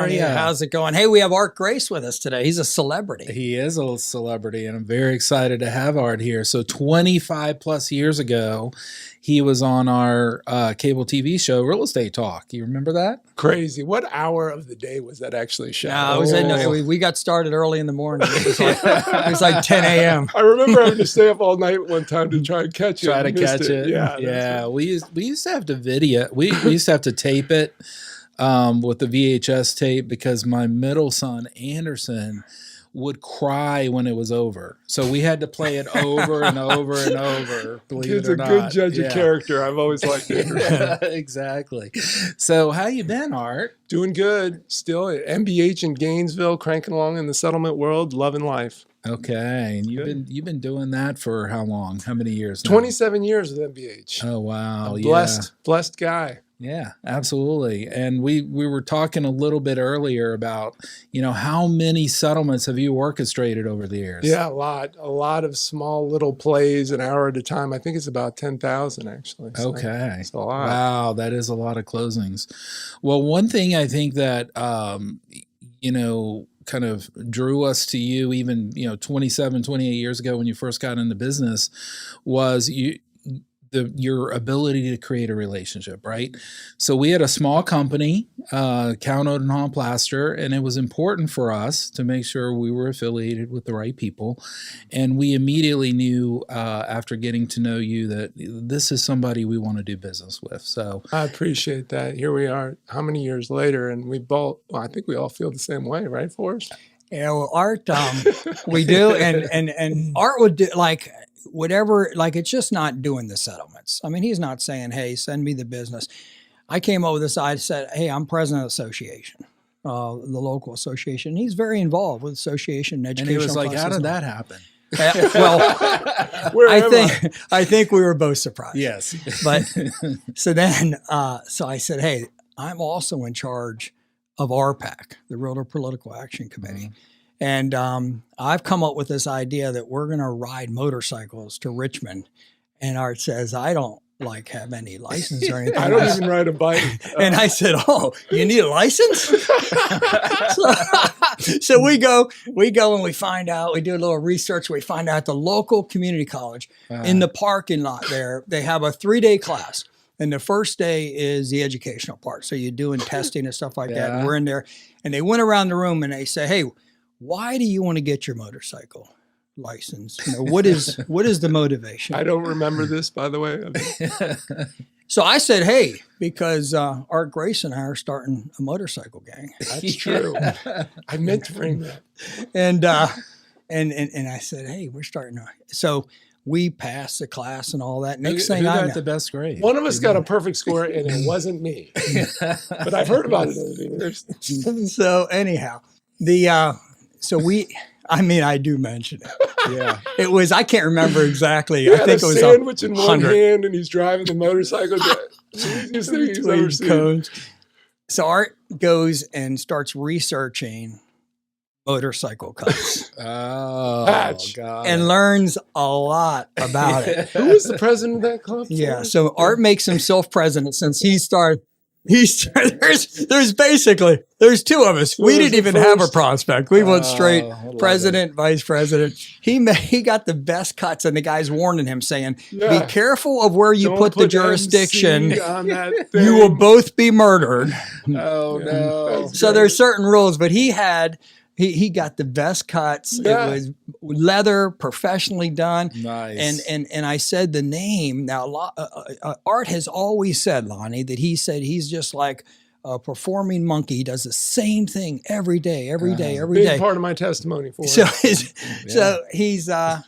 are Lonnie. you? How's it going? Hey, we have Art Grace with us today. He's a celebrity. He is a celebrity, and I'm very excited to have Art here. So 25 plus years ago, he was on our cable TV show, Real Estate Talk. You remember that? Crazy. What hour of the day was that actually shot? No, it was we got started early in the morning. It was like 10 a.m. I remember having to stay up all night one time to try and catch it. Try to catch it. Yeah. We used to have to video. We used to have to tape it with the VHS tape because my middle son, Anderson, would cry when it was over. So we had to play it over and over and over. Kid's a good judge of character. I've always liked it. Exactly. So how you been, Art? Doing good. Still at MBH in Gainesville, cranking along in the settlement world, loving life. Okay. And you've been doing that for how long? How many years now? 27 years with MBH. Oh, wow. Blessed guy. Yeah, absolutely. And we were talking a little bit earlier about, how many settlements have you orchestrated over the years? Yeah, a lot of small little plays an hour at a time. I think it's about 10,000 actually. So okay. It's a lot. Wow, that is a lot of closings. Well, one thing I think that, kind of drew us to you even, 27, 28 years ago when you first got into business was your ability to create a relationship, right? So we had a small company, Cowne and Plaster, and it was important for us to make sure we were affiliated with the right people. And we immediately knew after getting to know you that this is somebody we want to do business with. So I appreciate that. Here we are, how many years later, and I think we all feel the same way, right, Forrest? Yeah, well, Art, we do, and Art would do whatever, it's just not doing the settlements. I mean, he's not saying, hey, send me the business. I came up with this, I said, hey, I'm president of the association, the local association. He's very involved with association and education. And he was like, how did that happen? Well, I think we were both surprised. Yes. But so I said, hey, I'm also in charge of RPAC, the Realtor Political Action Committee. Mm-hmm. And I've come up with this idea that we're going to ride motorcycles to Richmond. And Art says, I don't have any license or anything. I don't even ride a bike. And I said, oh, you need a license? so we go and we find out, we do a little research. We find out the local community college in the parking lot there, they have a 3-day class. And the first day is the educational part. So you're doing testing and stuff like that. And we're in there. And they went around the room and they say, hey, why do you want to get your motorcycle license? What is the motivation? I don't remember this, by the way. So I said, hey, because Art Grace and I are starting a motorcycle gang. That's true. I meant to bring that. And I said, hey, we're starting. So we passed the class and all that. Next thing I got the best grade. One of us got a perfect score, and it wasn't me. But I've heard about it. So anyhow, I do mention it. Yeah. It was, I can't remember exactly. I think it was a sandwich in one 100. hand and he's driving the motorcycle. Easiest thing he's ever seen. So Art goes and starts researching motorcycle cuts. God. And learns a lot about it. Who was the president of that club? Yeah. So Art makes himself president since he started. There's two of us. We didn't even have a prospect. We went straight president, vice president. He got the best cuts, and the guy's warning him, saying, "Be careful of where you put the jurisdiction. You will both be murdered." Oh no! So there's certain rules, but he got the best cuts. Yeah. It was leather, professionally done. Nice. And I said the name. Now, Art has always said, Lonnie, that he's just like a performing monkey. He does the same thing every day, every day. Big part of my testimony for so him. So he's I'm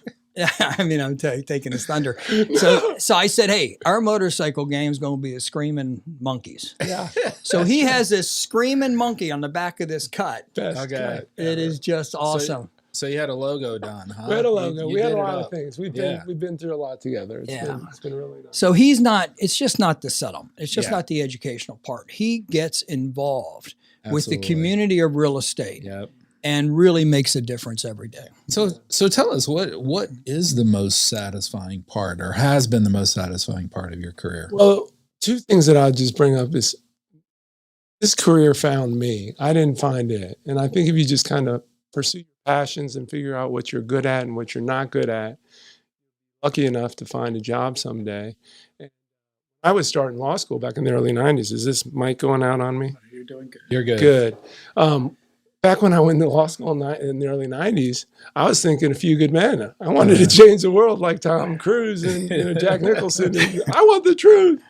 taking his thunder. So I said, hey, our motorcycle game is going to be the Screaming Monkeys. Yeah. So he has this screaming monkey on the back of this cut. Best cut. It is just awesome. So you had a logo done, huh? We had a logo. We had a lot up. of things. We've been through a lot together. It's been really nice. So it's just not the settlement. It's just not the educational part. He gets involved with the community of real estate. Yep. And really makes a difference every day. So tell us, what is the most satisfying part, or has been the most satisfying part of your career? Well, two things that I'll just bring up is This career found me. I didn't find it. And I think if you just kind of pursue your passions and figure out what you're good at and what you're not good at, lucky enough to find a job someday. And I was starting law school back in the early 90s. Is this mic going out on me? You're doing good. You're good. Good. Back when I went to law school in the early 90s, I was thinking A Few Good Men. I wanted to change the world like Tom Cruise and Jack Nicholson. I want the truth.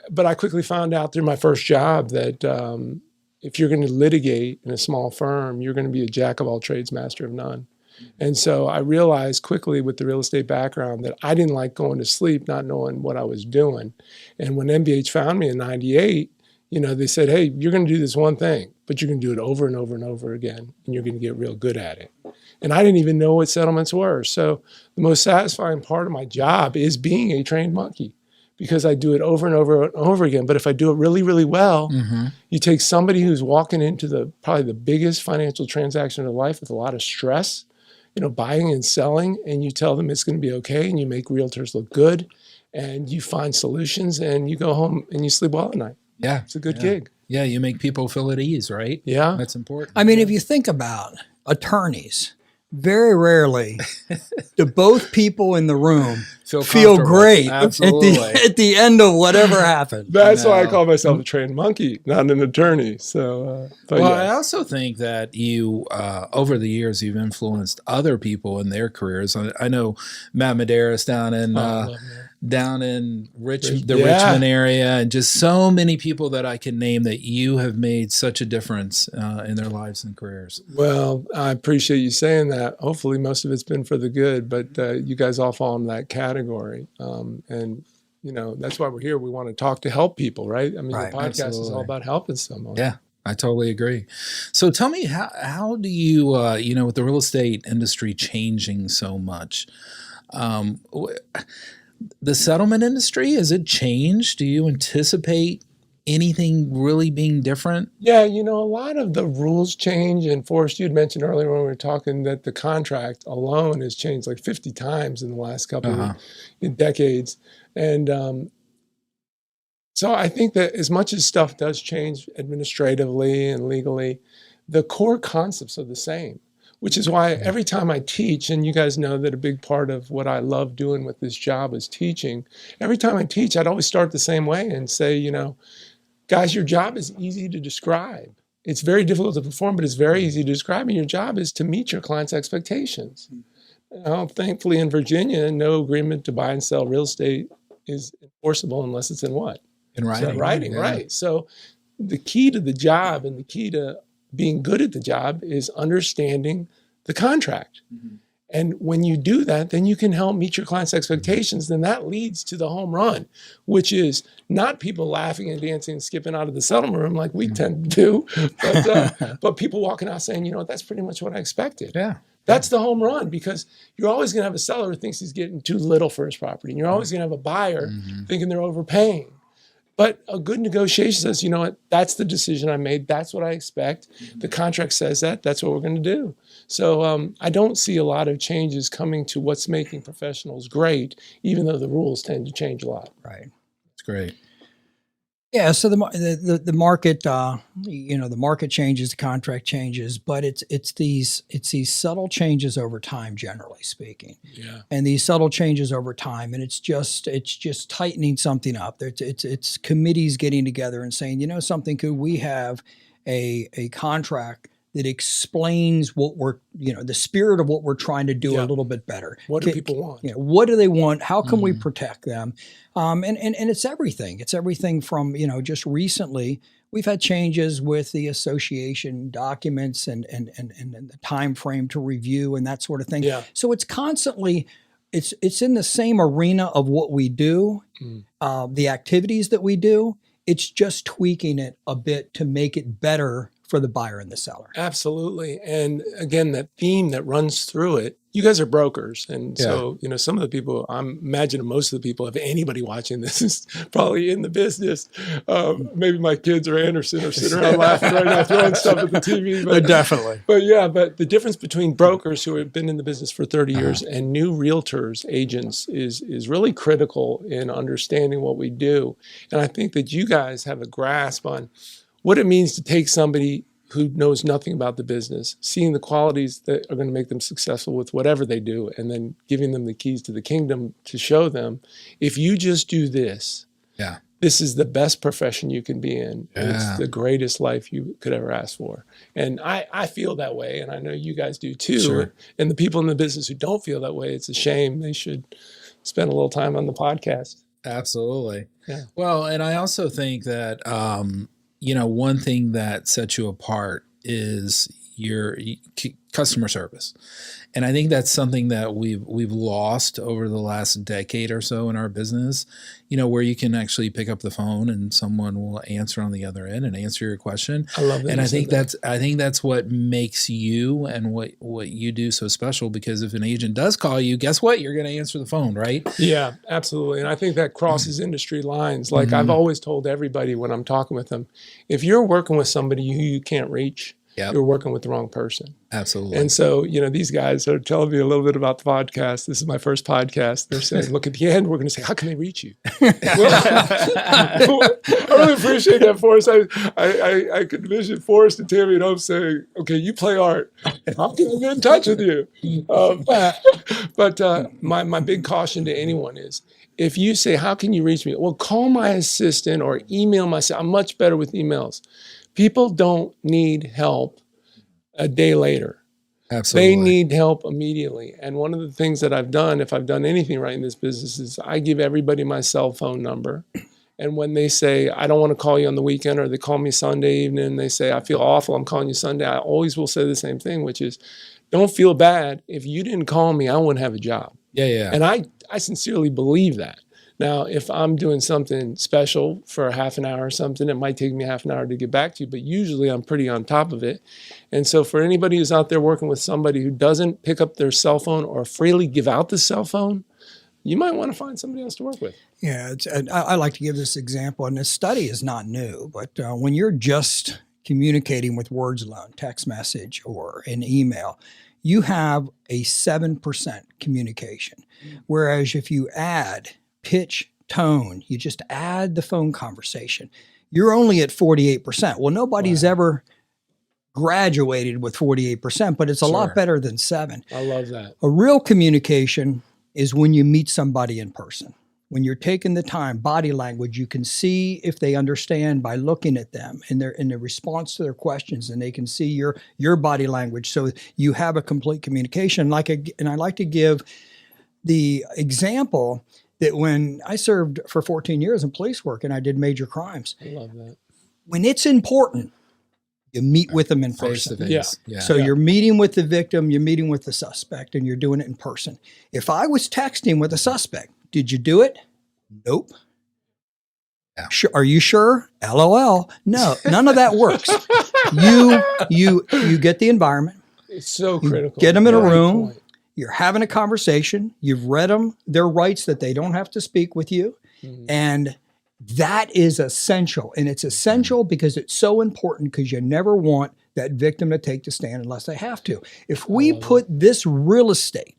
But I quickly found out through my first job that if you're going to litigate in a small firm, you're going to be a jack of all trades, master of none. And so I realized quickly with the real estate background that I didn't like going to sleep not knowing what I was doing. And when MBH found me in 98, they said, hey, you're going to do this one thing, but you're going to do it over and over and over again, and you're going to get real good at it. And I didn't even know what settlements were. So the most satisfying part of my job is being a trained monkey, because I do it over and over and over again. But if I do it really, really well, you take somebody who's walking into probably the biggest financial transaction of their life with a lot of stress, buying and selling, and you tell them it's going to be okay, and you make realtors look good, and you find solutions, and you go home and you sleep well at night. Yeah. It's a good gig. Yeah, you make people feel at ease, right? Yeah. That's important. I mean, if you think about attorneys, very rarely do both people in the room feel great at the end of whatever happened. That's why I call myself a trained monkey, not an attorney. So, I also think that you, over the years, you've influenced other people in their careers. I know Matt Medeiros down in the Richmond area, and just so many people that I can name that you have made such a difference in their lives and careers. Well, I appreciate you saying that. Hopefully most of it's been for the good, but you guys all fall in that category. And that's why we're here. We want to talk to help people, right? I mean, the podcast is all about helping someone. Yeah, I totally agree. So tell me, how do you, with the real estate industry changing so much, the settlement industry, has it changed? Do you anticipate anything really being different? Yeah, a lot of the rules change. And Forrest, you had mentioned earlier when we were talking that the contract alone has changed like 50 times in the last couple of decades. And so I think that as much as stuff does change administratively and legally, the core concepts are the same. Which is why every time I teach, and you guys know that a big part of what I love doing with this job is teaching. Every time I teach, I'd always start the same way and say, guys, your job is easy to describe. It's very difficult to perform, but it's very easy to describe. And your job is to meet your client's expectations. Thankfully, in Virginia, no agreement to buy and sell real estate is enforceable unless it's in what? In writing. Writing, right. So the key to the job and the key to being good at the job is understanding the contract. And when you do that, then you can help meet your client's expectations. Then that leads to the home run, which is not people laughing and dancing and skipping out of the settlement room like we tend to do, but people walking out saying, that's pretty much what I expected. Yeah. That's the home run, because you're always going to have a seller who thinks he's getting too little for his property. And you're always going to have a buyer thinking they're overpaying. But a good negotiation says, that's the decision I made. That's what I expect. The contract says that. That's what we're going to do. So I don't see a lot of changes coming to what's making professionals great, even though the rules tend to change a lot. Right. That's great. Yeah. So the market, the market changes, the contract changes, but it's these subtle changes over time, generally speaking. Yeah. And these subtle changes over time, and it's just tightening something up. It's committees getting together and saying, something, could we have a contract that explains what we're, the spirit of what we're trying to do a little bit better. What do people want? What do they want? How can we protect them? And it's everything. It's everything from, just recently we've had changes with the association documents and the time frame to review and that sort of thing. Yeah. So it's constantly, it's in the same arena of what we do, the activities that we do. It's just tweaking it a bit to make it better for the buyer and the seller. Absolutely. And again, that theme that runs through it, you guys are brokers. And so, some of the people, I'm imagining most of the people, if anybody watching this is probably in the business, maybe my kids or Anderson are sitting around laughing right now, throwing stuff at the TV. But, definitely. But the difference between brokers who have been in the business for 30 years and new realtors, agents, is really critical in understanding what we do. And I think that you guys have a grasp on what it means to take somebody who knows nothing about the business, seeing the qualities that are going to make them successful with whatever they do, and then giving them the keys to the kingdom to show them, if you just do this, Yeah. this is the best profession you can be in. And Yeah. it's the greatest life you could ever ask for. And I feel that way, and I know you guys do too. Sure. And the people in the business who don't feel that way, it's a shame. They should spend a little time on the podcast. Absolutely. Yeah. Well, and I also think that, one thing that sets you apart is your customer service. And I think that's something that we've lost over the last decade or so in our business, where you can actually pick up the phone and someone will answer on the other end and answer your question. I love that. And I think that's what makes you and what you do so special, because if an agent does call you, guess what? You're going to answer the phone, right? Yeah, absolutely. And I think that crosses industry lines. Like I've always told everybody when I'm talking with them, if you're working with somebody who you can't reach, Yep. you're working with the wrong person. Absolutely. And so, these guys are telling me a little bit about the podcast. This is my first podcast. They're saying, look, at the end, we're going to say, how can they reach you? Well, I really appreciate that, Forrest. I could envision Forrest and Tammy at home saying, okay, you play art. How can I get in touch with you? But my big caution to anyone is, if you say, how can you reach me? Well, call my assistant or email myself. I'm much better with emails. People don't need help a day later. Absolutely. They need help immediately. And one of the things that I've done, if I've done anything right in this business, is I give everybody my cell phone number. And when they say, I don't want to call you on the weekend, or they call me Sunday evening, and they say, I feel awful, I'm calling you Sunday, I always will say the same thing, which is, don't feel bad. If you didn't call me, I wouldn't have a job. Yeah. And I sincerely believe that. Now, if I'm doing something special for a half an hour or something, it might take me half an hour to get back to you, but usually I'm pretty on top of it. And so for anybody who's out there working with somebody who doesn't pick up their cell phone or freely give out the cell phone, you might want to find somebody else to work with. Yeah, I like to give this example, and this study is not new, but when you're just communicating with words alone, text message or an email, you have a 7% communication. Whereas if you add pitch, tone, you just add the phone conversation, you're only at 48%. Well, nobody's ever graduated with 48%, but it's a lot better than 7. I love that. A real communication is when you meet somebody in person. When you're taking the time, body language, you can see if they understand by looking at them and their response to their questions, and they can see your body language. So you have a complete communication. And I like to give the example that when I served for 14 years in police work and I did major crimes, I love that. when it's important, you meet with them in person. Face-to-face. Yeah. So you're meeting with the victim, you're meeting with the suspect, and you're doing it in person. If I was texting with a suspect, did you do it? Nope. Yeah. Sure. Are you sure? LOL. No, none of that works. You get the environment. It's so critical. Get them in a Great room. point. You're having a conversation. You've read them their rights that they don't have to speak with you. Mhm. And that is essential. And it's essential because it's so important, because you never want that victim to take the stand unless they have to. If we put this real estate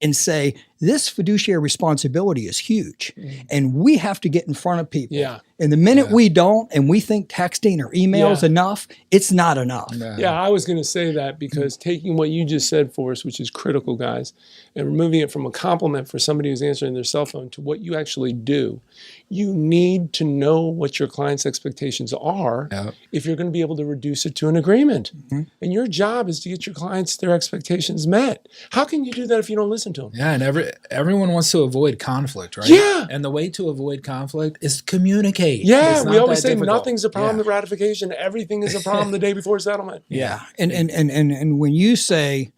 and say, this fiduciary responsibility is huge, and we have to get in front of people. Yeah. And the minute we don't, and we think texting or email is enough, it's not enough. Yeah, I was going to say that, because taking what you just said, Forrest, which is critical, guys, and removing it from a compliment for somebody who's answering their cell phone to what you actually do, you need to know what your client's expectations are if you're going to be able to reduce it to an agreement. Mm-hmm. And your job is to get your clients their expectations met. How can you do that if you don't listen to them? Yeah, and everyone wants to avoid conflict, right? Yeah. And the way to avoid conflict is to communicate. Yeah, It's we not always that say difficult. nothing's a problem with ratification. Everything is a problem the day before settlement. Yeah. And when you say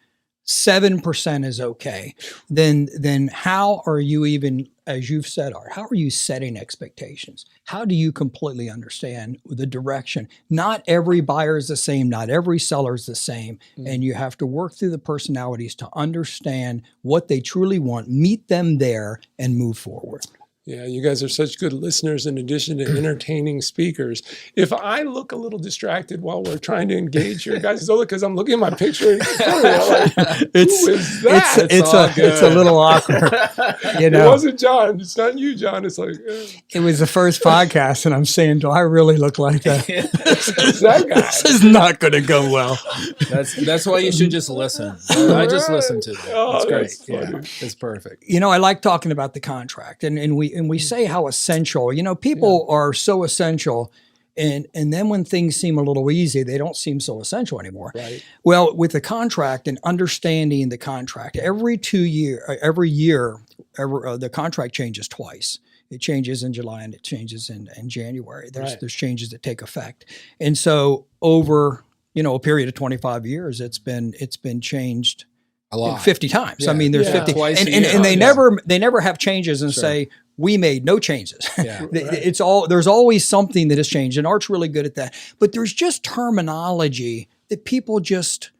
7% is okay, then how are you even, as you've said, Art, how are you setting expectations? How do you completely understand the direction? Not every buyer is the same. Not every seller is the same. And you have to work through the personalities to understand what they truly want, meet them there, and move forward. Yeah, you guys are such good listeners in addition to entertaining speakers. If I look a little distracted while we're trying to engage here, guys, it's only because I'm looking at my picture. And who is that? It's a little awkward. You know, It wasn't John. It's not you, John. It's like, it was the first podcast, and I'm saying, do I really look like that? who's that guy? This is not going to go well. That's why you should just listen. I just listened to them. Oh, It's great. that's funny. Yeah, it's perfect. You know, I like talking about the contract, and we say how essential. You know, people are so essential, and then when things seem a little easy, they don't seem so essential anymore. Right. Well, with the contract and understanding the contract, every year, the contract changes twice. It changes in July and it changes in January. There's changes that take effect, and so over a period of 25 years, it's been changed A lot. 50 times. Yeah. I mean, there's Yeah. 50, Twice a and year. they never have changes and say we made no changes. Yeah. It's there's always something that has changed, and Art's really good at that. But there's just terminology that people just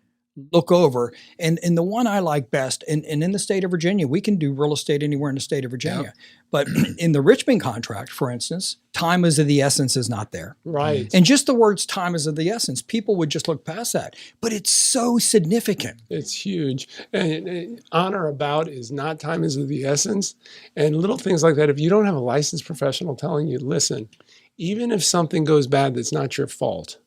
look over, and the one I like best, and in the state of Virginia, we can do real estate anywhere in the state of Virginia. Yep. But in the Richmond contract, for instance, time is of the essence is not there. Right. And just the words time is of the essence, people would just look past that. But it's so significant. It's huge. And on or about is not time is of the essence. And little things like that, if you don't have a licensed professional telling you, listen, even if something goes bad that's not your fault,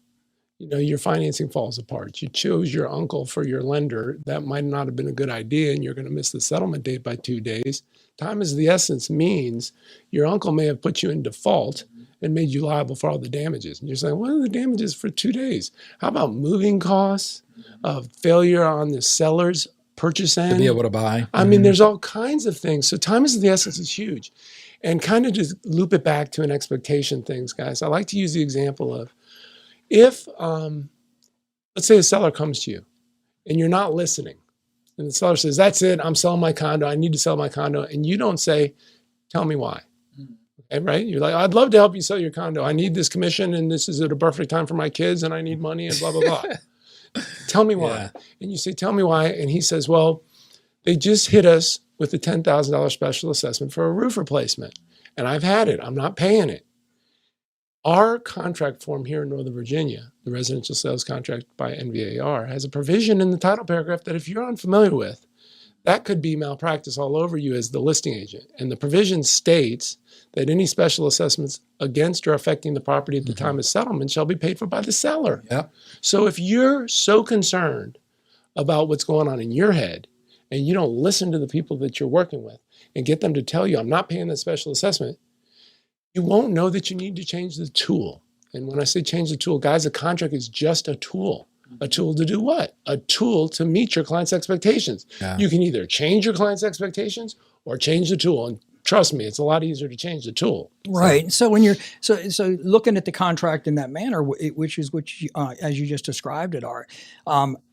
your financing falls apart. You chose your uncle for your lender. That might not have been a good idea, and you're going to miss the settlement date by 2 days. Time is the essence means your uncle may have put you in default and made you liable for all the damages. And you're saying, what are the damages for 2 days? How about moving costs, failure on the seller's purchase end? To be able to buy. I mean, there's all kinds of things. So time is of the essence is huge. And kind of just loop it back to an expectation things, guys. I like to use the example of, if, let's say a seller comes to you and you're not listening, and the seller says, that's it, I'm selling my condo, I need to sell my condo, and you don't say, tell me why. Okay, right? You're like, I'd love to help you sell your condo. I need this commission, and this is at a perfect time for my kids, and I need money, and blah, blah, blah. Tell me why. Yeah. And you say, tell me why. And he says, well, they just hit us with a $10,000 special assessment for a roof replacement, and I've had it. I'm not paying it. Our contract form here in Northern Virginia, the residential sales contract by NVAR, has a provision in the title paragraph that if you're unfamiliar with, that could be malpractice all over you as the listing agent. And the provision states that any special assessments against or affecting the property at the time of settlement shall be paid for by the seller. Yep. So if you're so concerned about what's going on in your head and you don't listen to the people that you're working with and get them to tell you, I'm not paying that special assessment, you won't know that you need to change the tool. And when I say change the tool, guys, a contract is just a tool. A tool to do what? A tool to meet your client's expectations. Yeah. You can either change your client's expectations or change the tool. And trust me, it's a lot easier to change the tool. Right. So when you're so looking at the contract in that manner, which as you just described it, Art,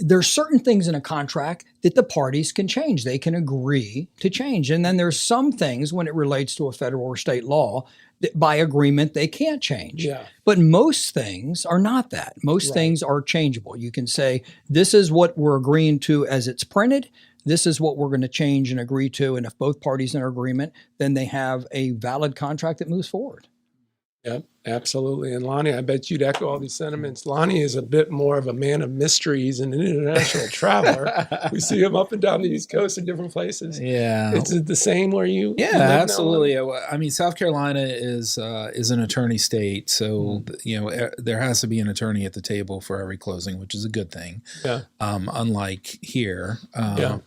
there's certain things in a contract that the parties can change. They can agree to change, and then there's some things when it relates to a federal or state law that by agreement they can't change. Yeah. But most things are not that. Most things are changeable. You can say this is what we're agreeing to as it's printed. This is what we're going to change and agree to. And if both parties are in agreement, then they have a valid contract that moves forward. Yep, absolutely. And Lonnie, I bet you'd echo all these sentiments. Lonnie is a bit more of a man of mysteries and an international traveler. We see him up and down the East Coast in different places. Yeah. Is it the same where you Yeah, live now? absolutely. I mean, South Carolina is an attorney state, so there has to be an attorney at the table for every closing, which is a good thing. Yeah. Unlike here. Yeah.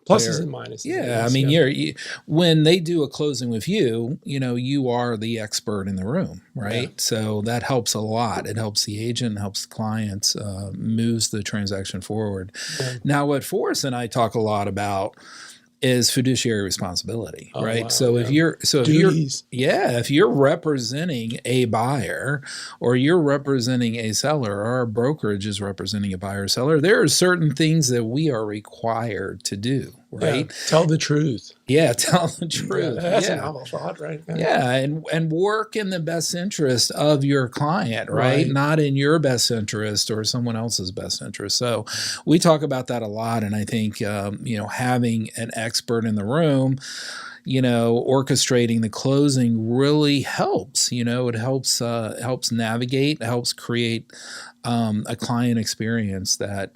Pluses and minuses. Yeah, I mean, when they do a closing with you, you are the expert in the room, right? Yeah. So that helps a lot. It helps the agent, helps the clients, moves the transaction forward. Yeah. Now, what Forrest and I talk a lot about is fiduciary responsibility, right? Wow, so if you're representing a buyer or you're representing a seller or a brokerage is representing a buyer or seller, there are certain things that we are required to do, right? Yeah, tell the truth. Yeah, tell the truth. Yeah, that's a novel thought, right? Yeah, and work in the best interest of your client, right? Not in your best interest or someone else's best interest. So we talk about that a lot, and I think having an expert in the room orchestrating the closing really helps. It helps navigate, helps create a client experience that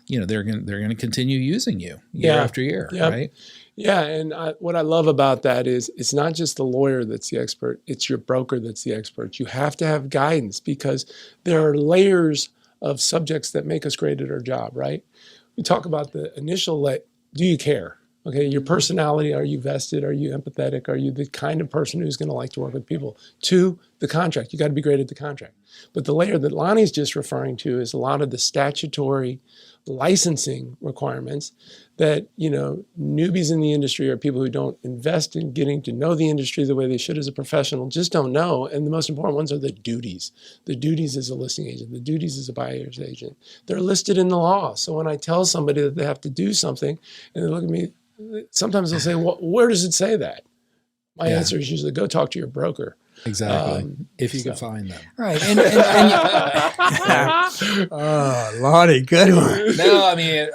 they're going to continue using you year after year, right? Yeah, and what I love about that is it's not just the lawyer that's the expert, it's your broker that's the expert. You have to have guidance because there are layers of subjects that make us great at our job, right? We talk about the initial, do you care? Okay, your personality, are you vested? Are you empathetic? Are you the kind of person who's going to like to work with people? 2, the contract. You got to be great at the contract. But the layer that Lonnie's just referring to is a lot of the statutory licensing requirements that, newbies in the industry or people who don't invest in getting to know the industry the way they should as a professional just don't know. And the most important ones are the duties. The duties as a listing agent, the duties as a buyer's agent. They're listed in the law. So when I tell somebody that they have to do something and they look at me, sometimes they'll say, well, where does it say that? My answer is usually go talk to your broker. Exactly. If you can find them. Right. Lonnie, good one. No, I mean,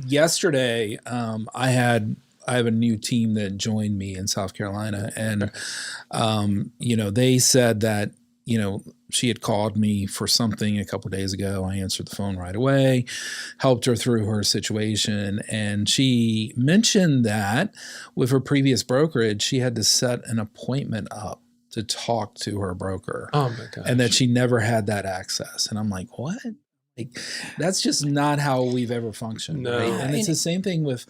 yesterday, I have a new team that joined me in South Carolina, and they said that she had called me for something a couple of days ago. I answered the phone right away, helped her through her situation, and she mentioned that with her previous brokerage, she had to set an appointment up to talk to her broker. Oh my gosh. And that she never had that access. And I'm like, what? Like, that's just not how we've ever functioned. No. Right? And it's the same thing with,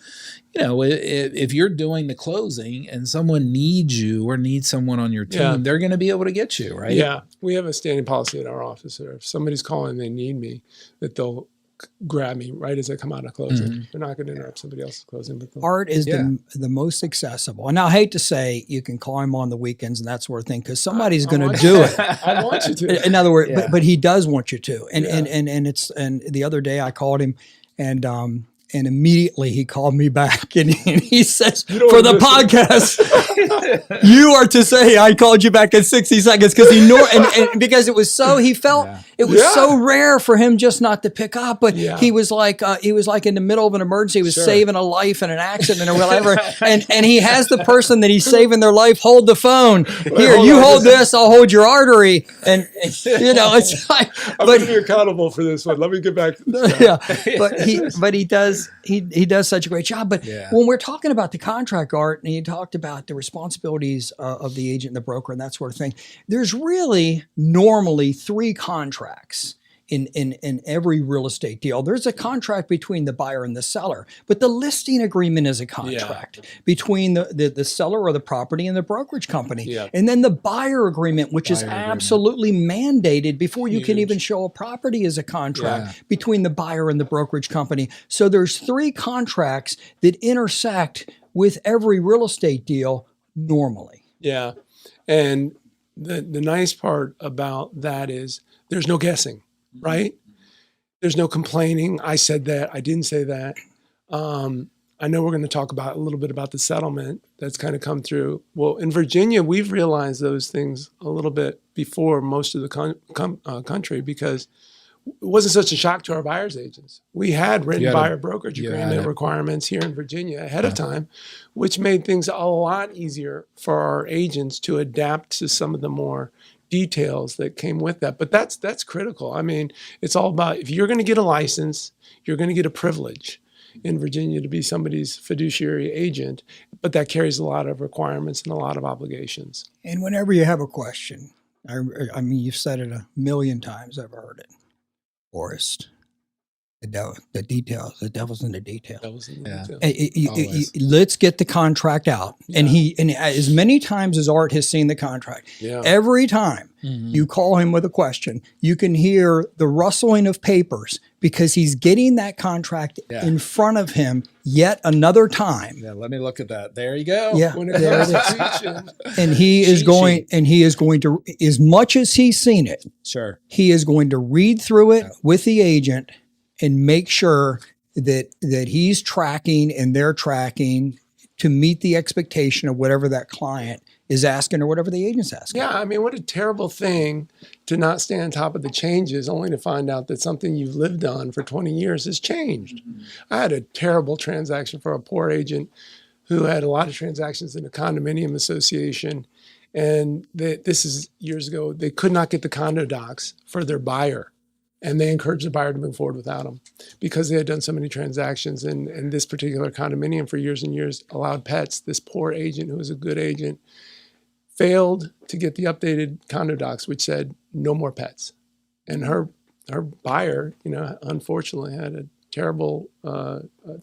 if you're doing the closing and someone needs you or needs someone on your team, they're going to be able to get you, right? Yeah. We have a standing policy at our office that if somebody's calling and they need me, that they'll grab me right as I come out of closing. Mm-hmm. They're not going to interrupt somebody else's closing. But Art is the most accessible. And I hate to say you can call him on the weekends and that sort of thing because somebody's going to do it. I want you to. In other words, but he does want you to. And the other day I called him and immediately he called me back and he says, for the podcast, you are to say I called you back in 60 seconds because and because it was so, he felt it was so rare for him just not to pick up. But he was like in the middle of an emergency. He was saving a life in an accident or whatever. and he has the person that he's saving their life hold the phone. Here, you hold this, I'll hold your artery. And it's like, I'm going to be accountable for this one. Let me get back to this. But he does such a great job. But when we're talking about the contract, Art, and you talked about the responsibilities of the agent and the broker and that sort of thing, there's really normally 3 contracts in every real estate deal. There's a contract between the buyer and the seller, but the listing agreement is a contract between the seller of the property and the brokerage company. Yeah. And then the buyer agreement, which is absolutely mandated before you can even show a property, is a contract between the buyer and the brokerage company. So there's 3 contracts that intersect with every real estate deal normally. Yeah. And the nice part about that is there's no guessing. Right? There's no complaining. I said that. I didn't say that. I know we're going to talk about a little bit about the settlement that's kind of come through. Well, in Virginia, we've realized those things a little bit before most of the country because it wasn't such a shock to our buyer's agents. We had written buyer brokerage agreement requirements here in Virginia ahead of time, which made things a lot easier for our agents to adapt to some of the more details that came with that. But that's critical. I mean, it's all about, if you're going to get a license, you're going to get a privilege in Virginia to be somebody's fiduciary agent, but that carries a lot of requirements and a lot of obligations. And whenever you have a question, I mean, you've said it a million times, I've heard it, Forrest. The details. The devil's in the details. Let's get the contract out. And as many times as Art has seen the contract, every time you call him with a question, you can hear the rustling of papers because he's getting that contract in front of him yet another time. Yeah, let me look at that. There you go. Yeah, there it is. And he is going to, as much as he's seen it, he is going to read through it with the agent and make sure that he's tracking and they're tracking to meet the expectation of whatever that client is asking or whatever the agent's asking. Yeah, I mean, what a terrible thing to not stay on top of the changes only to find out that something you've lived on for 20 years has changed. I had a terrible transaction for a poor agent who had a lot of transactions in a condominium association. And this is years ago. They could not get the condo docs for their buyer. And they encouraged the buyer to move forward without them because they had done so many transactions. And this particular condominium for years and years allowed pets. This poor agent, who was a good agent, failed to get the updated condo docs, which said no more pets. And her buyer, unfortunately had a terrible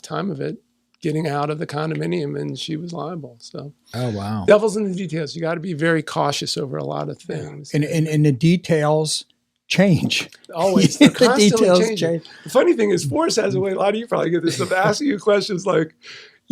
time of it getting out of the condominium, and she was liable. So, oh wow, devil's in the details. You got to be very cautious over a lot of things. And the details change. Always. They're constantly changing. The funny thing is, Forrest has a way, a lot of you probably get this stuff, asking you questions like,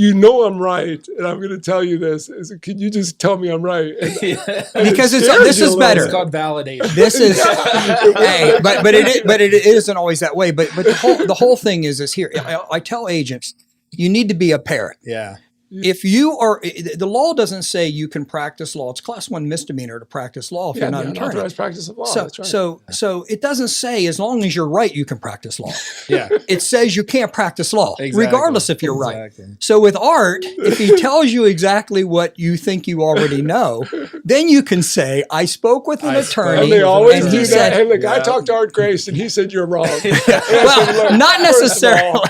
I'm right, and I'm going to tell you this. Can you just tell me I'm right? And because this is better. It's called validated. This is, hey, but it isn't always that way. But the whole thing is here. I tell agents, you need to be a parrot. Yeah. If you are, the law doesn't say you can practice law. It's class 1 misdemeanor to practice law if you're not an attorney. Unauthorized practice of law. So, that's right. so it doesn't say as long as you're right, you can practice law. Yeah. It says you can't practice law, Exactly. regardless if you're right. So with Art, if he tells you exactly what you think you alrely know, then you can say, I spoke with an attorney. And they always do that. Said, hey, look, I talked to Art Grace and he said you're wrong. well, not necessarily.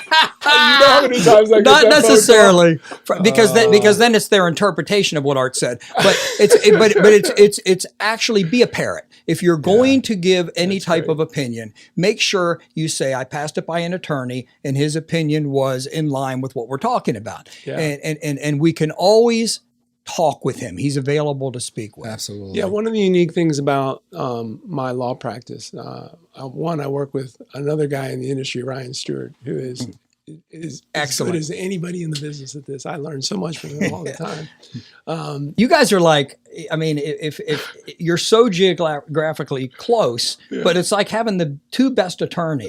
You know how many times I get Not that necessarily, because then it's their interpretation of what Art said. But it's actually be a parrot. If you're going to give any type of opinion, make sure you say I passed it by an attorney and his opinion was in line with what we're talking about. Yeah. And we can always talk with him. He's available to speak with. Absolutely. Yeah, one of the unique things about my law practice, I work with another guy in the industry, Ryan Stewart, who is excellent as good as anybody in the business at this. I learn so much from him all the time. You guys are like, I mean, if you're so geographically close, but it's like having the two best attorneys.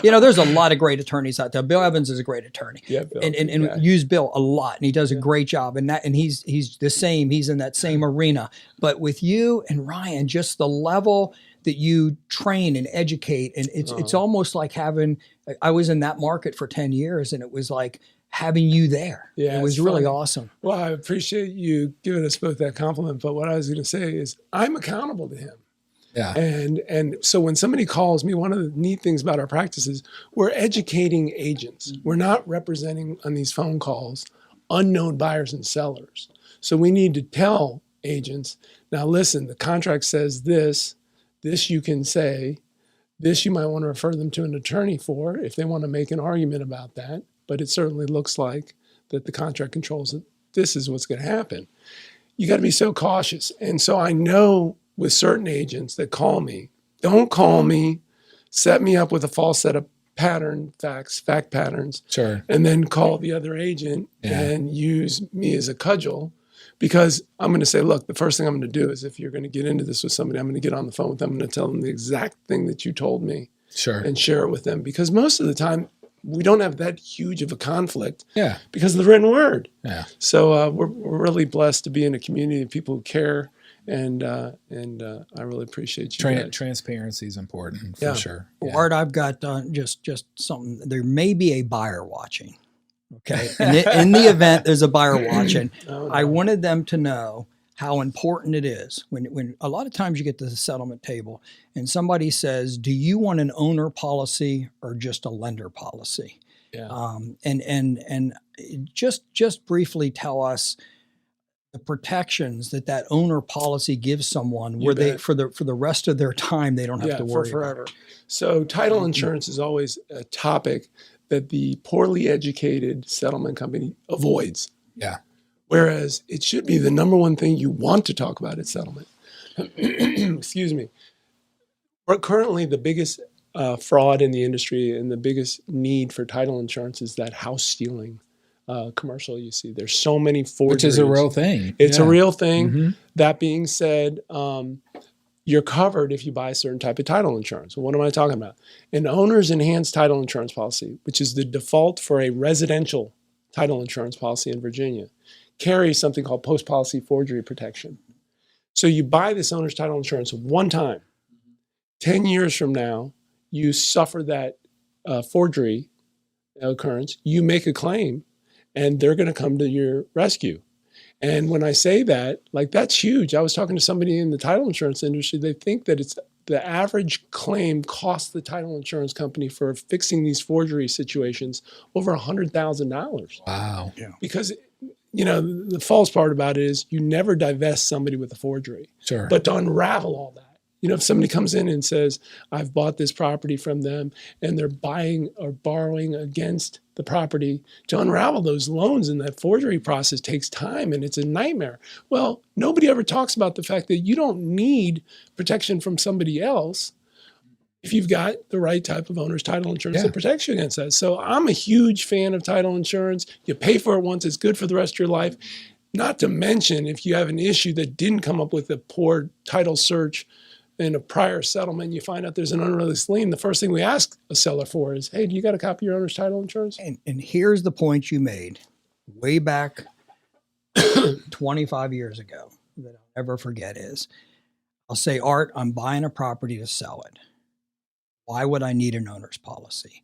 There's a lot of great attorneys out there. Bill Evans is a great attorney, Bill, and use Bill a lot, and he does a great job. And he's the same. He's in that same arena. But with you and Ryan, just the level that you train and educate, and it's almost like having. I was in that market for 10 years, and it was like having you there. Yeah, it was really awesome. Well, I appreciate you giving us both that compliment. But what I was going to say is I'm accountable to him. Yeah. And so when somebody calls me, one of the neat things about our practice is we're educating agents. Mm-hmm. We're not representing on these phone calls unknown buyers and sellers. So we need to tell agents, now listen, the contract says this you can say, this you might want to refer them to an attorney for if they want to make an argument about that. But it certainly looks like that the contract controls it. This is what's going to happen. You got to be so cautious. And so I know with certain agents that call me, don't call me, set me up with a false set of fact patterns, sure, and then call the other agent and use me as a cudgel. Because I'm going to say, look, the first thing I'm going to do is if you're going to get into this with somebody, I'm going to get on the phone with them. I'm going to tell them the exact thing that you told me. Sure. And share it with them. Because most of the time, we don't have that huge of a conflict. Yeah. Because of the written word. Yeah. So we're really blessed to be in a community of people who care. And I really appreciate you. Transparency is important for sure. Well, Art, I've got just something. There may be a buyer watching. Okay. In the event there's a buyer watching, I wanted them to know how important it is when a lot of times you get to the settlement table and somebody says, do you want an owner policy or just a lender policy? Yeah. And just briefly tell us the protections that owner policy gives someone where they for the rest of their time they don't have to worry for forever. about. So title insurance is always a topic that the poorly educated settlement company avoids. Yeah. Whereas it should be the number one thing you want to talk about at settlement. Excuse me. But currently the biggest fraud in the industry and the biggest need for title insurance is that house stealing commercial you see. There's so many forgeries. Which is a real thing. It's a real thing. Mm-hmm. That being said, you're covered if you buy a certain type of title insurance. Well, what am I talking about? An owner's enhanced title insurance policy, which is the default for a residential title insurance policy in Virginia, carries something called post-policy forgery protection. So you buy this owner's title insurance one time. 10 years from now, you suffer that forgery occurrence. You make a claim, and they're going to come to your rescue. And when I say that, like, that's huge. I was talking to somebody in the title insurance industry. They think that it's the average claim costs the title insurance company for fixing these forgery situations over $100,000. Wow. Yeah. Because, you know, the false part about it is you never divest somebody with a forgery. Sure. But to unravel all that, you know, if somebody comes in and says, I've bought this property from them and they're buying or borrowing against the property, to unravel those loans in that forgery process takes time and it's a nightmare. Well, nobody ever talks about the fact that you don't need protection from somebody else if you've got the right type of owner's title insurance that protects you against that. So I'm a huge fan of title insurance. You pay for it once, it's good for the rest of your life. Not to mention, if you have an issue that didn't come up with a poor title search in a prior settlement, you find out there's an unreleased lien, the first thing we ask a seller for is, hey, do you got a copy of your owner's title insurance? And here's the point you made way back 25 years ago that I'll never forget is, I'll say, Art, I'm buying a property to sell it. Why would I need an owner's policy?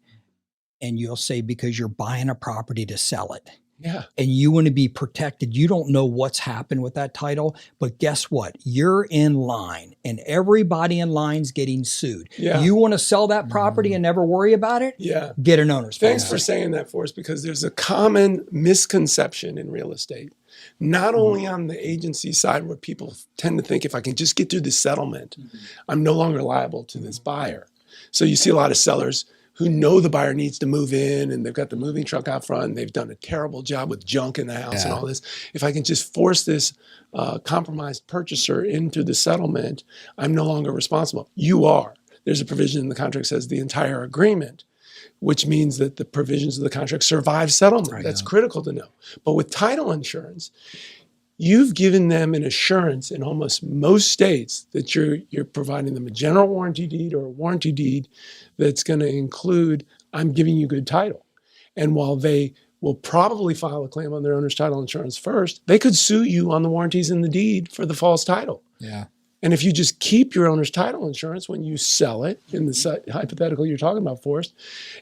And you'll say, because you're buying a property to sell it. Yeah. And you want to be protected. You don't know what's happened with that title, but guess what? You're in line and everybody in line's getting sued. Yeah. You want to sell that property and never worry about it? Yeah. Get an owner's Thanks policy. for saying that, Forrest, because there's a common misconception in real estate, not only on the agency side where people tend to think if I can just get through the settlement, I'm no longer liable to this buyer. So you see a lot of sellers who know the buyer needs to move in and they've got the moving truck out front and they've done a terrible job with junk in the house and all this. If I can just force this compromised purchaser into the settlement, I'm no longer responsible. You are. There's a provision in the contract that says the entire agreement, which means that the provisions of the contract survive settlement. Right. That's critical to know. But with title insurance, you've given them an assurance in almost most states that you're providing them a general warranty deed or a warranty deed that's going to include, I'm giving you good title. And while they will probably file a claim on their owner's title insurance first, they could sue you on the warranties in the deed for the false title. Yeah. And if you just keep your owner's title insurance when you sell it, in the hypothetical you're talking about, Forrest,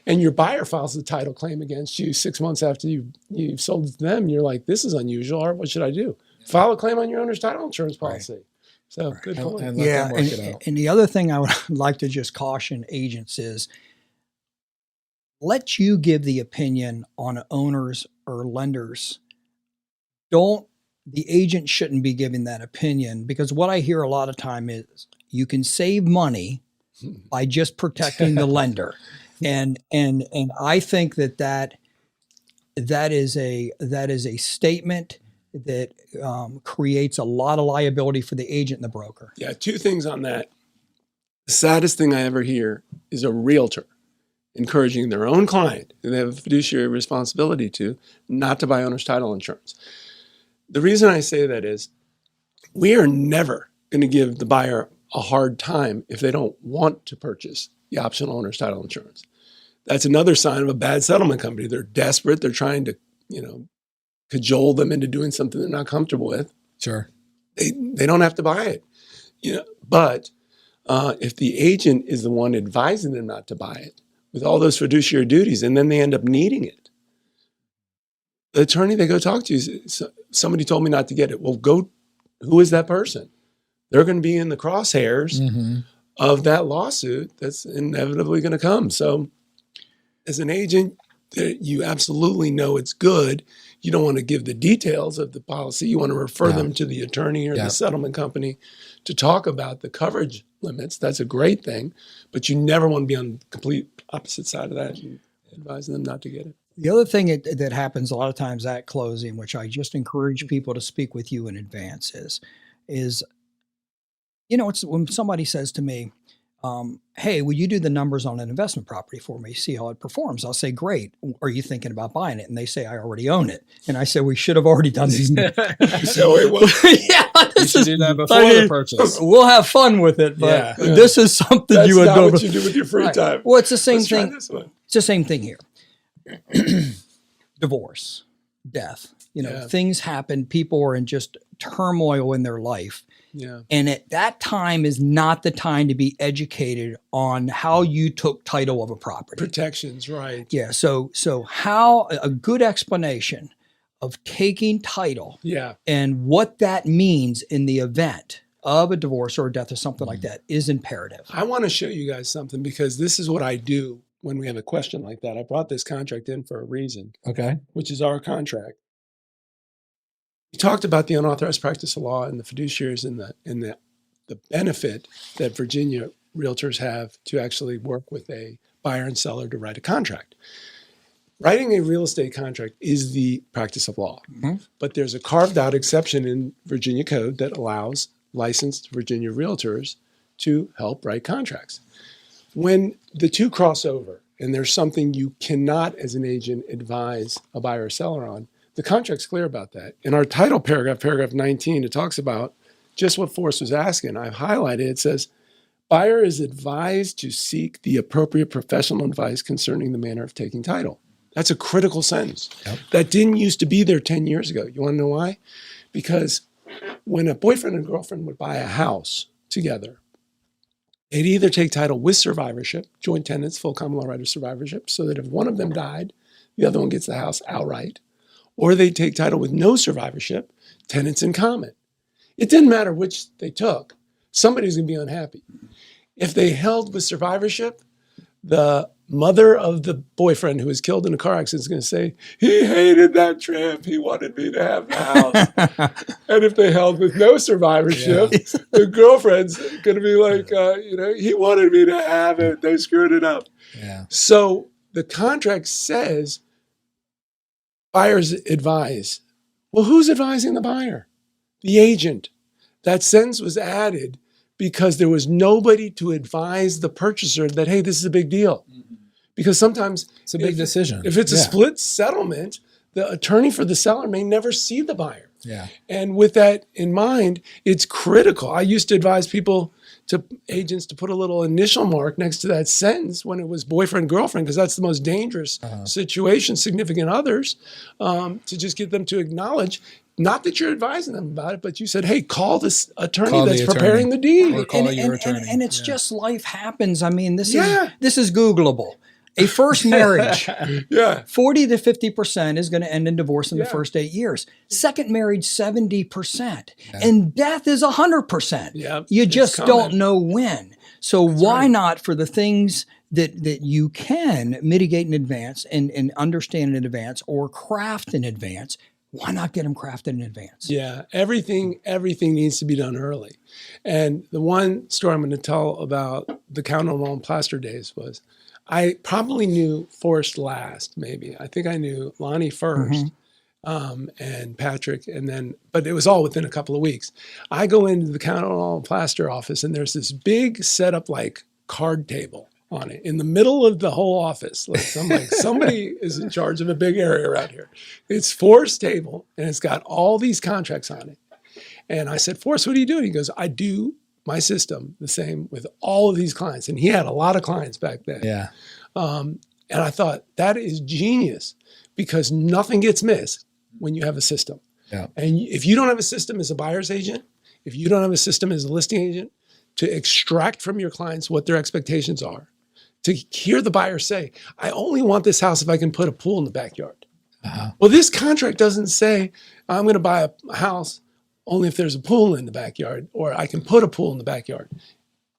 and your buyer files a title claim against you 6 months after you've sold it to them, you're like, this is unusual, Art, what should I do? File a claim on your owner's title insurance policy. Right. So good point. And let them work it out. And the other thing I would like to just caution agents is, let you give the opinion on owners or lenders. The agent shouldn't be giving that opinion, because what I hear a lot of time is you can save money by just protecting the lender. And I think that is a statement that creates a lot of liability for the agent and the broker. Yeah, two things on that. The saddest thing I ever hear is a realtor encouraging their own client, who they have a fiduciary responsibility to, not to buy owner's title insurance. The reason I say that is we are never going to give the buyer a hard time if they don't want to purchase the optional owner's title insurance. That's another sign of a bad settlement company. They're desperate. They're trying to, cajole them into doing something they're not comfortable with. Sure. They don't have to buy it. But if the agent is the one advising them not to buy it with all those fiduciary duties, and then they end up needing it, the attorney they go talk to is, somebody told me not to get it. Well, who is that person? They're going to be in the crosshairs of that lawsuit that's inevitably going to come. So as an agent, you absolutely know it's good. You don't want to give the details of the policy. You want to refer them to the attorney or the settlement company to talk about the coverage limits. That's a great thing, but you never want to be on the complete opposite side of that and advising them not to get it. The other thing that happens a lot of times at closing, which I just encourage people to speak with you in advance, is it's when somebody says to me, hey, will you do the numbers on an investment property for me, see how it performs? I'll say, great. Are you thinking about buying it? And they say, I already own it. And I say, we should have already done these. So it was. You should do that before the purchase. We'll have fun with it, but this is something That's you would not go. what you do with your free time. Well, it's the same Let's try thing. this one. It's the same thing here. Divorce, death, things happen. People are in just turmoil in their life. Yeah. And at that time is not the time to be educated on how you took title of a property. Protections, right. Yeah. So how a good explanation of taking title Yeah. and what that means in the event of a divorce or a death or something like that is imperative. I want to show you guys something because this is what I do when we have a question like that. I brought this contract in for a reason, Okay. which is our contract. We talked about the unauthorized practice of law and the fiduciaries and the benefit that Virginia realtors have to actually work with a buyer and seller to write a contract. Writing a real estate contract is the practice of law, but there's a carved out exception in Virginia code that allows licensed Virginia realtors to help write contracts. When the two cross over and there's something you cannot as an agent advise a buyer or seller on, the contract's clear about that. In our title paragraph, paragraph 19, it talks about just what Forrest was asking. I've highlighted, it says, buyer is advised to seek the appropriate professional advice concerning the manner of taking title. That's a critical sentence. Yep. That didn't used to be there 10 years ago. You want to know why? Because when a boyfriend and girlfriend would buy a house together, they'd either take title with survivorship, joint tenants, full common law right of survivorship, so that if one of them died, the other one gets the house outright, or they take title with no survivorship, tenants in common. It didn't matter which they took. Somebody's going to be unhappy. If they held with survivorship, the mother of the boyfriend who was killed in a car accident is going to say, he hated that trip. He wanted me to have the house. And if they held with no survivorship, the girlfriend's going to be like, he wanted me to have it. They screwed it up. Yeah. So the contract says buyers advise. Well, who's advising the buyer? The agent. That sentence was added because there was nobody to advise the purchaser that, hey, this is a big deal. Because sometimes it's a big decision. If it's a split settlement, the attorney for the seller may never see the buyer. Yeah. And with that in mind, it's critical. I used to advise agents to put a little initial mark next to that sentence when it was boyfriend, girlfriend, because that's the most dangerous situation, significant others, to just get them to acknowledge, not that you're advising them about it, but you said, hey, call this attorney that's preparing the deed. Or call your attorney. And it's just life happens. I mean, this is Googleable. A first marriage, 40 to 50% is going to end in divorce in the first 8 years. Second marriage, 70%. And death is 100%. You just don't know when. So why not, for the things that you can mitigate in advance and understand in advance or craft in advance, why not get them crafted in advance? Yeah, everything needs to be done early. And the one story I'm going to tell about the Cowne and Plaster days was, I probably knew Forrest last, maybe. I think I knew Lonnie first, and Patrick, but it was all within a couple of weeks. I go into the Cowne and Plaster office, and there's this big setup like card table on it in the middle of the whole office. I'm like, somebody is in charge of a big area around here. It's Forrest's table, and it's got all these contracts on it. And I said, Forrest, what do you do? And he goes, I do my system the same with all of these clients. And he had a lot of clients back then. Yeah. And I thought that is genius because nothing gets missed when you have a system. Yeah. And if you don't have a system as a buyer's agent, if you don't have a system as a listing agent to extract from your clients what their expectations are, to hear the buyer say, I only want this house if I can put a pool in the backyard. Well, this contract doesn't say I'm going to buy a house only if there's a pool in the backyard, or I can put a pool in the backyard.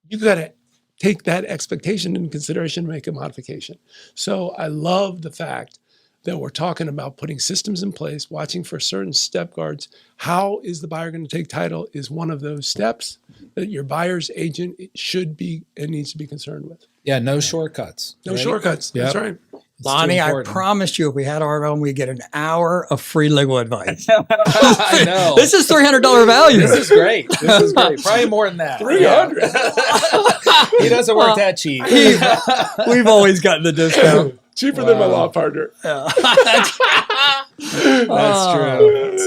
You've got to take that expectation into consideration and make a modification. So I love the fact that we're talking about putting systems in place, watching for certain step guards. How is the buyer going to take title is one of those steps that your buyer's agent should be and needs to be concerned with. Yeah, no shortcuts. No shortcuts. That's right. Lonnie, I promised you if we had our own, we'd get an hour of free legal advice. I know. This is $300 value. This is great. Probably more than that. 300. He doesn't work that cheap. We've always gotten the discount. Cheaper than my law partner. That's true.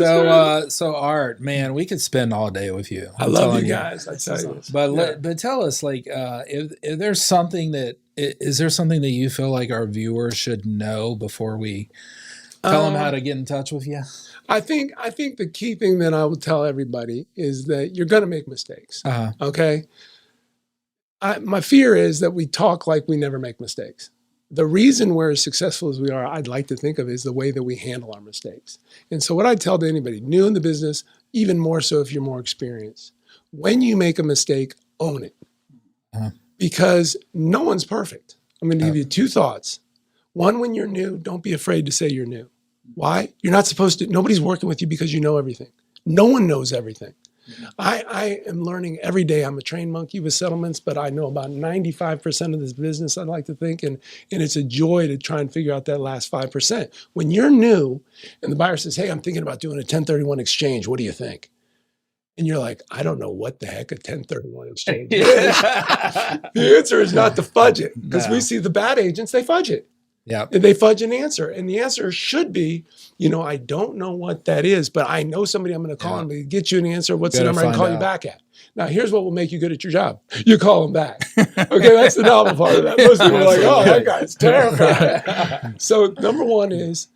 So Art, man, we could spend all day with you. I love you guys. I tell you. But tell us, like, if there's something is there something that you feel like our viewers should know before we tell them how to get in touch with you? I think the key thing that I would tell everybody is that you're going to make mistakes. Okay. My fear is that we talk like we never make mistakes. the reason we're as successful as we are, I'd like to think of, is the way that we handle our mistakes. And so what I tell to anybody new in the business, even more so if you're more experienced, when you make a mistake, own it. Because no one's perfect. I'm going to give you two thoughts. One, when you're new, don't be afraid to say you're new. Why? You're not supposed to. Nobody's working with you because you know everything. No one knows everything. I am learning every day. I'm a trained monkey with settlements, but I know about 95% of this business, I'd like to think, and it's a joy to try and figure out that last 5%. When you're new and the buyer says, hey, I'm thinking about doing a 1031 exchange. What do you think? And you're like, I don't know what the heck a 1031 exchange is. The answer is not to fudge it, because we see the bad agents, they fudge it. Yeah. And they fudge an answer. And the answer should be, I don't know what that is, but I know somebody I'm going to call and get you an answer. What's the number I can call you back at? Now, here's what will make you good at your job. You call them back. Okay, that's the novel part of that. Most people are like, oh, that guy's terrified. So number one is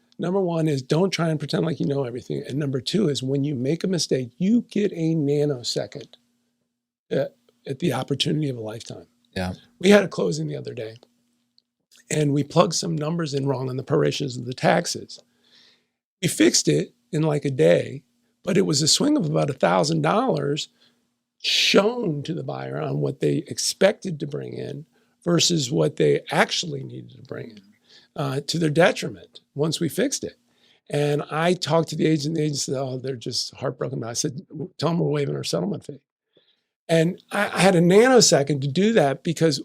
don't try and pretend like you know everything. And number two is when you make a mistake, you get a nanosecond at the opportunity of a lifetime. Yeah. We had a closing the other day, and we plugged some numbers in wrong on the prorations of the taxes. We fixed it in like a day, but it was a swing of about $1,000 shown to the buyer on what they expected to bring in versus what they actually needed to bring in, to their detriment once we fixed it. And I talked to the agent said, oh, they're just heartbroken. I said, tell them we're waiving our settlement fee. And I had a nanosecond to do that because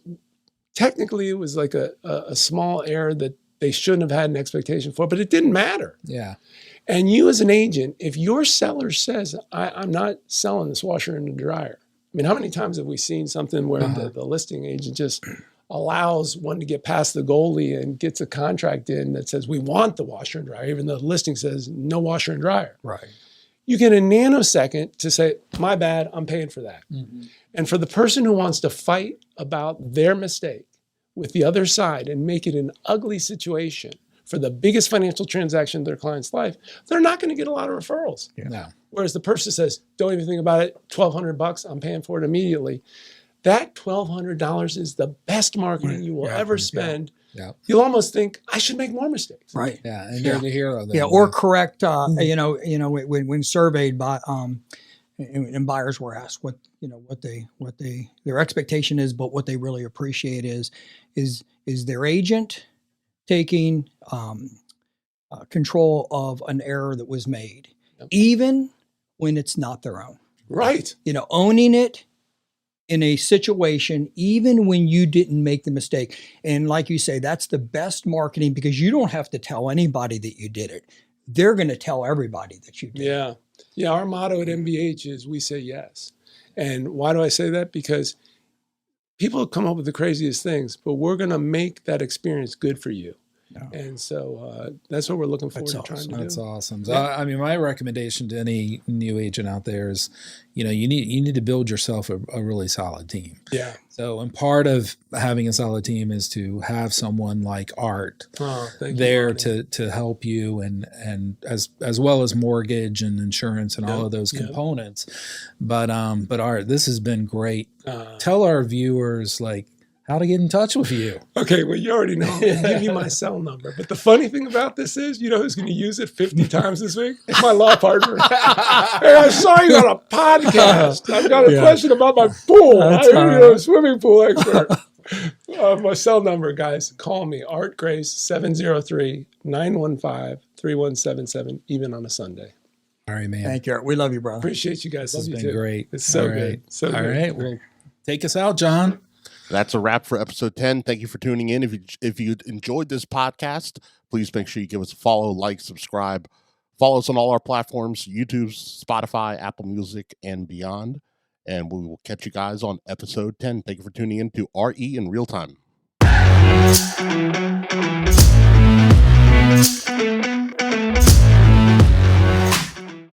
technically it was like a small error that they shouldn't have had an expectation for, but it didn't matter. Yeah. And you as an agent, if your seller says, I'm not selling this washer and dryer. I mean, how many times have we seen something where the listing agent just allows one to get past the goalie and gets a contract in that says, we want the washer and dryer, even though the listing says no washer and dryer. Right. You get a nanosecond to say, my bad, I'm paying for that. Mm-hmm. And for the person who wants to fight about their mistake with the other side and make it an ugly situation for the biggest financial transaction in their client's life, they're not going to get a lot of referrals. Yeah. No. Whereas the person says, don't even think about it, $1,200, I'm paying for it immediately. That $1,200 is the best marketing you will ever spend. Yeah. You'll almost think, I should make more mistakes. Right. Yeah. And you're the hero. Yeah. Or correct, when surveyed by, and buyers were asked what their expectation is, but what they really appreciate is their agent taking control of an error that was made, even when it's not their own. Right. Owning it in a situation, even when you didn't make the mistake. And like you say, that's the best marketing because you don't have to tell anybody that you did it. They're going to tell everybody that you did it. Yeah. Yeah. Our motto at MBH is we say yes. And why do I say that? Because people come up with the craziest things, but we're going to make that experience good for you. Yeah. And so that's what we're looking forward to trying to do. That's awesome. So, I mean, my recommendation to any new agent out there is, you need to build yourself a really solid team. Yeah. So, and part of having a solid team is to have someone like Art there to help you and as well as mortgage and insurance and all of those components. But Art, this has been great. Tell our viewers how to get in touch with you. Okay, well, you already know. I'm going to give you my cell number. But the funny thing about this is, who's going to use it 50 times this week? It's my law partner. Hey, I saw you on a podcast. I've got a question about my pool. I'm a swimming pool expert. My cell number, guys, call me, Art Grace, 703-915-3177, even on a Sunday. All right, man. Thank you, Art. We love you, brother. Appreciate you guys. This love has you been too. Great. It's so good. So good. All right, well, take us out, John. That's a wrap for episode 10. Thank you for tuning in. If you enjoyed this podcast, please make sure you give us a follow, like, subscribe. Follow us on all our platforms, YouTube, Spotify, Apple Music, and beyond. And we will catch you guys on episode 10. Thank you for tuning in to RE in Real Time.